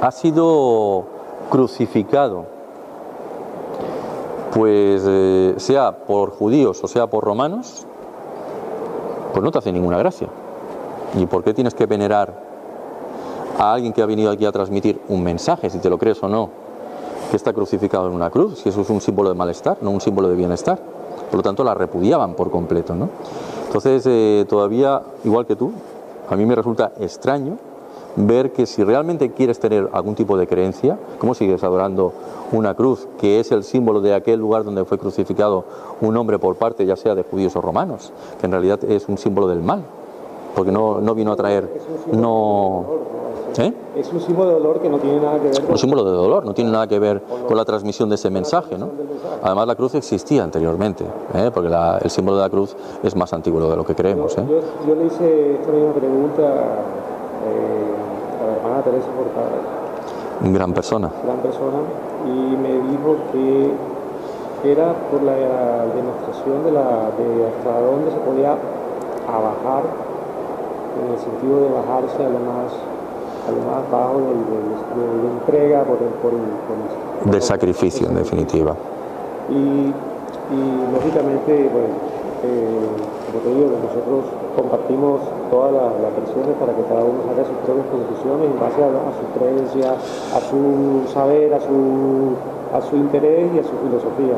ha sido crucificado, pues sea por judíos o sea por romanos, pues no te hace ninguna gracia. ¿Y por qué tienes que venerar a alguien que ha venido aquí a transmitir un mensaje, si te lo crees o no, que está crucificado en una cruz, si eso es un símbolo de malestar, no un símbolo de bienestar? Por lo tanto, la repudiaban por completo, ¿no? Entonces, todavía, igual que tú, a mí me resulta extraño ver que si realmente quieres tener algún tipo de creencia, ¿cómo sigues adorando una cruz que es el símbolo de aquel lugar donde fue crucificado un hombre por parte ya sea de judíos o romanos, que en realidad es un símbolo del mal, porque no vino a traer, Es un símbolo de dolor que no tiene nada que ver con... Un símbolo de dolor, no tiene nada que ver con la transmisión de ese mensaje, ¿no? Además, la cruz existía anteriormente, porque el símbolo de la cruz es más antiguo de lo que creemos. Yo le hice esta misma pregunta a la hermana Teresa Portada. Gran persona. Gran persona, y me dijo que era por la demostración de hasta dónde se podía bajar, en el sentido de bajarse a lo más bajo de entrega del sacrificio, en definitiva. Y lógicamente, bueno, como te digo, nosotros compartimos todas las versiones para que cada uno haga sus propias conclusiones en base a su creencia, a su saber, a su interés y a su filosofía.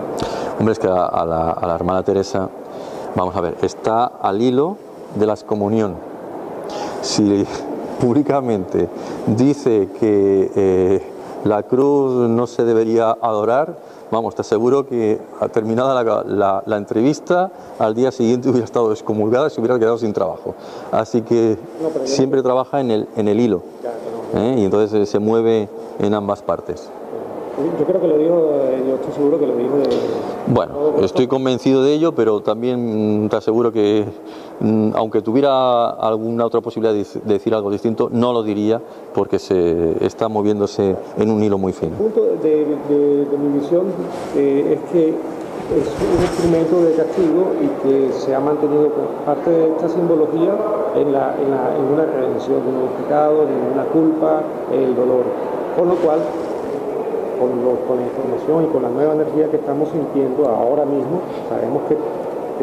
Hombre, es que a la hermana Teresa, vamos a ver, está al hilo de la excomunión. Si públicamente dice que la cruz no se debería adorar, vamos, te aseguro que terminada la entrevista, al día siguiente hubiera estado excomulgada y se hubiera quedado sin trabajo. Así que siempre trabaja en el hilo, y entonces se mueve en ambas partes. Yo creo que lo dijo, yo estoy seguro que lo dijo Bueno, estoy convencido de ello, pero también te aseguro que aunque tuviera alguna otra posibilidad de decir algo distinto, no lo diría porque se está moviéndose en un hilo muy fino. El punto de mi visión es que es un instrumento de castigo y que se ha mantenido parte de esta simbología en una redención, en un pecado, en una culpa, en el dolor. Con lo cual, con la información y con la nueva energía que estamos sintiendo ahora mismo, sabemos que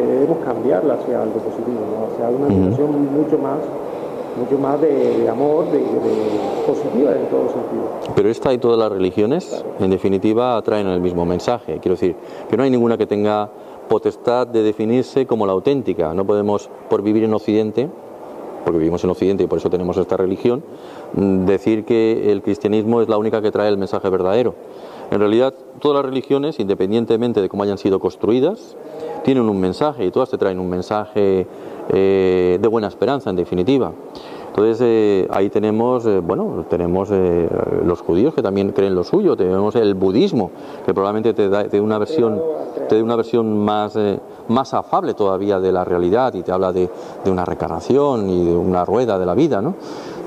debemos cambiarla hacia algo positivo, ¿no? Hacia una situación mucho más de amor, de positiva en todo sentido. Pero esta y todas las religiones, claro, en definitiva, traen el mismo mensaje. Quiero decir, que no hay ninguna que tenga potestad de definirse como la auténtica. No podemos, por vivir en Occidente, porque vivimos en Occidente y por eso tenemos esta religión, decir que el cristianismo es la única que trae el mensaje verdadero. En realidad, todas las religiones, independientemente de cómo hayan sido construidas, tienen un mensaje y todas te traen un mensaje de buena esperanza, en definitiva. Entonces ahí tenemos, tenemos los judíos que también creen lo suyo, tenemos el budismo que probablemente te dé una versión más afable todavía de la realidad y te habla de una reencarnación y de una rueda de la vida, ¿no?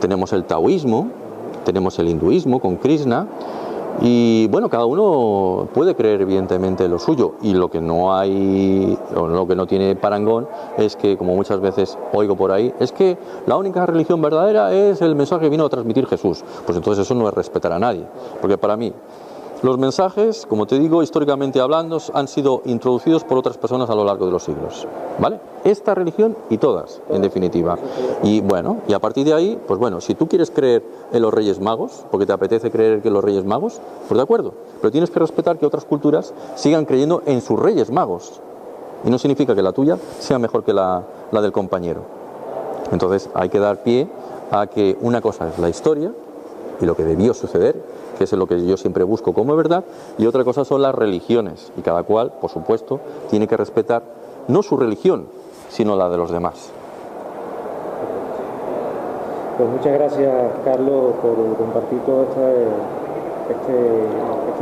Tenemos el taoísmo, tenemos el hinduismo con Krishna. Y bueno, cada uno puede creer evidentemente lo suyo, y lo que no hay, o lo que no tiene parangón, es que, como muchas veces oigo por ahí, es que la única religión verdadera es el mensaje que vino a transmitir Jesús. Pues entonces eso no es respetar a nadie, porque para mí Los mensajes, como te digo, históricamente hablando, han sido introducidos por otras personas a lo largo de los siglos, ¿vale? Esta religión y todas, en definitiva. Y bueno, y a partir de ahí, pues bueno, si tú quieres creer en los Reyes Magos, porque te apetece creer que los Reyes Magos, pues de acuerdo, pero tienes que respetar que otras culturas sigan creyendo en sus Reyes Magos. Y no significa que la tuya sea mejor que la del compañero. Entonces hay que dar pie a que una cosa es la historia y lo que debió suceder, que es lo que yo siempre busco como verdad, y otra cosa son las religiones, y cada cual, por supuesto, tiene que respetar no su religión, sino la de los demás. Pues muchas gracias, Carlos, por compartir toda esta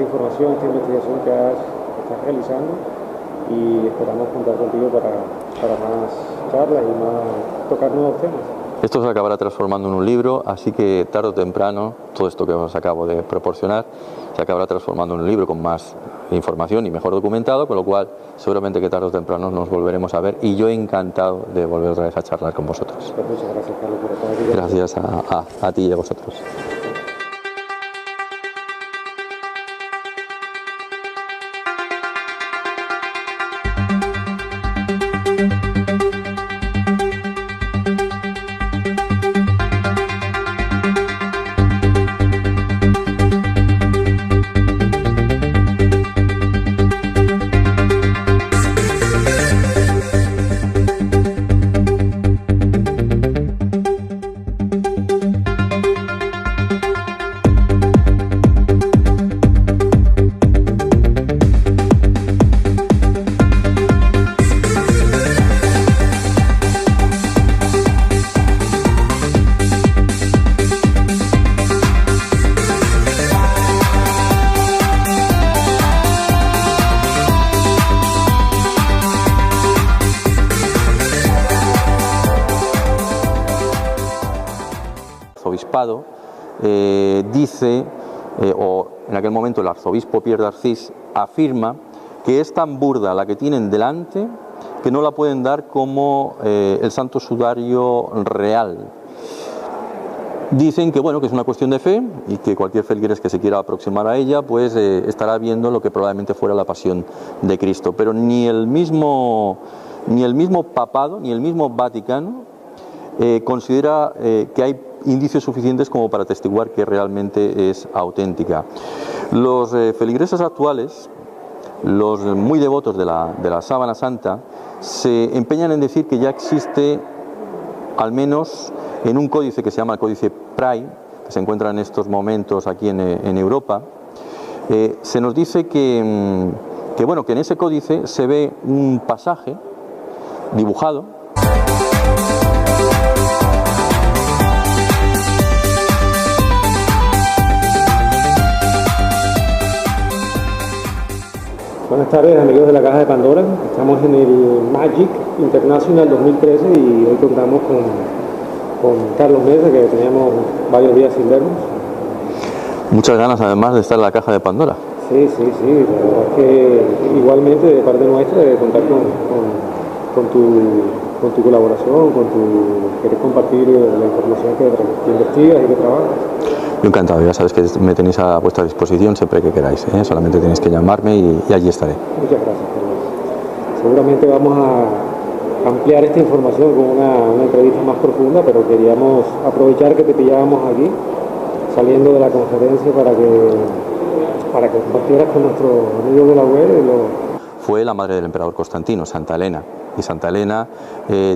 información, esta investigación que estás realizando, y esperamos contar contigo para más charlas y más tocar nuevos temas. Esto se acabará transformando en un libro, así que tarde o temprano, todo esto que os acabo de proporcionar, se acabará transformando en un libro con más información y mejor documentado, con lo cual seguramente que tarde o temprano nos volveremos a ver, y yo encantado de volver otra vez a charlar con vosotros. Pues muchas gracias, Carlos, por estar aquí. Gracias a ti y a vosotros. Arzobispado dice, o en aquel momento el arzobispo Pierre d'Arcis afirma que es tan burda la que tienen delante que no la pueden dar como el Santo Sudario real. Dicen que bueno, que es una cuestión de fe y que cualquier feligres que se quiera aproximar a ella pues estará viendo lo que probablemente fuera la pasión de Cristo, pero ni el mismo papado, ni el mismo Vaticano considera que hay indicios suficientes como para atestiguar que realmente es auténtica. Los feligreses actuales, los muy devotos de la Sábana Santa, se empeñan en decir que ya existe, al menos en un códice que se llama el Códice Pray, que se encuentra en estos momentos aquí en Europa, se nos dice que en ese códice se ve un pasaje dibujado Buenas tardes, amigos de la Caja de Pandora. Estamos en el Magic International 2013 y hoy contamos con Carlos Mesa, que teníamos varios días sin vernos. Muchas ganas además de estar en la Caja de Pandora. Sí, la verdad es que igualmente de parte nuestra de contar con tu colaboración, querer compartir la información que investigas y que trabajas. Yo encantado, ya sabes que me tenéis a vuestra disposición siempre que queráis, solamente tenéis que llamarme y allí estaré. Muchas gracias, Carlos. Seguramente vamos a ampliar esta información con una entrevista más profunda, pero queríamos aprovechar que te pillábamos aquí, saliendo de la conferencia para que compartieras con nuestros amigos de la web. Fue la madre del emperador Constantino, Santa Elena. Y Santa Elena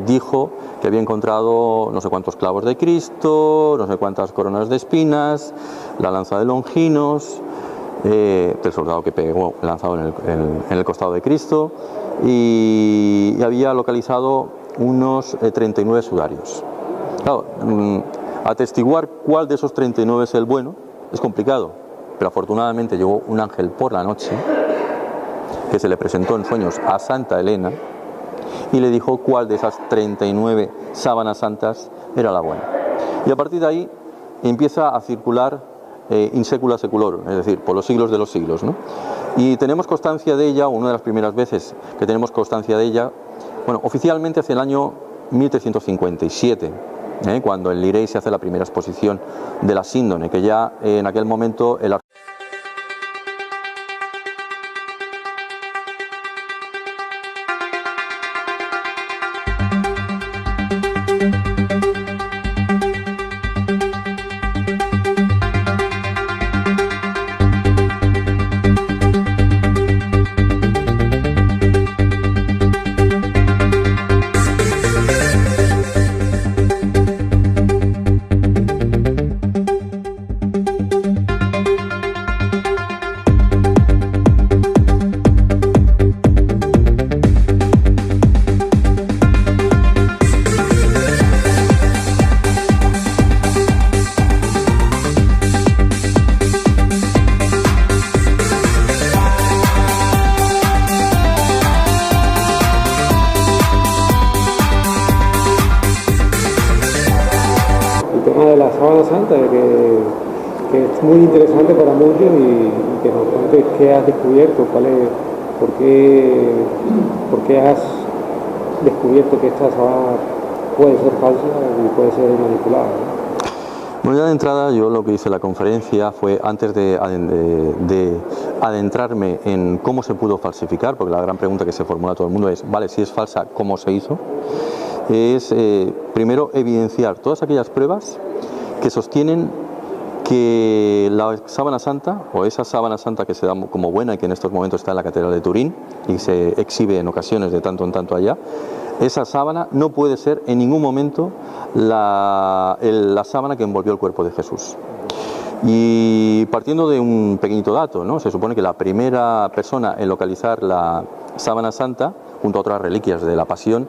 dijo que había encontrado no sé cuántos clavos de Cristo, no sé cuántas coronas de espinas, la lanza de Longinos, del soldado que pegó lanzado en el costado de Cristo, y había localizado unos 39 sudarios. Claro, atestiguar cuál de esos 39 es el bueno es complicado, pero afortunadamente llegó un ángel por la noche que se le presentó en sueños a Santa Elena y le dijo cuál de esas 39 sábanas santas era la buena. Y a partir de ahí empieza a circular in secula seculorum, es decir, por los siglos de los siglos, ¿no? Y tenemos constancia de ella, una de las primeras veces que tenemos constancia de ella, bueno, oficialmente hacia el año 1357, cuando en Lirey se hace la primera exposición de la síndone, que ya en aquel momento el el tema de la sábana santa, que es muy interesante para muchos y que nos cuentes qué has descubierto, por qué has descubierto que esta sábana puede ser falsa y puede ser manipulada, ¿no? Bueno, ya de entrada yo lo que hice en la conferencia fue, antes de adentrarme en cómo se pudo falsificar, porque la gran pregunta que se formula a todo el mundo es, vale, si es falsa, ¿cómo se hizo? Es primero evidenciar todas aquellas pruebas que sostienen que la sábana santa, o esa sábana santa que se da como buena y que en estos momentos está en la Catedral de Turín y se exhibe en ocasiones de tanto en tanto allá, esa sábana no puede ser en ningún momento la sábana que envolvió el cuerpo de Jesús. Y partiendo de un pequeñito dato, ¿no? Se supone que la primera persona en localizar la sábana santa, junto a otras reliquias de la Pasión,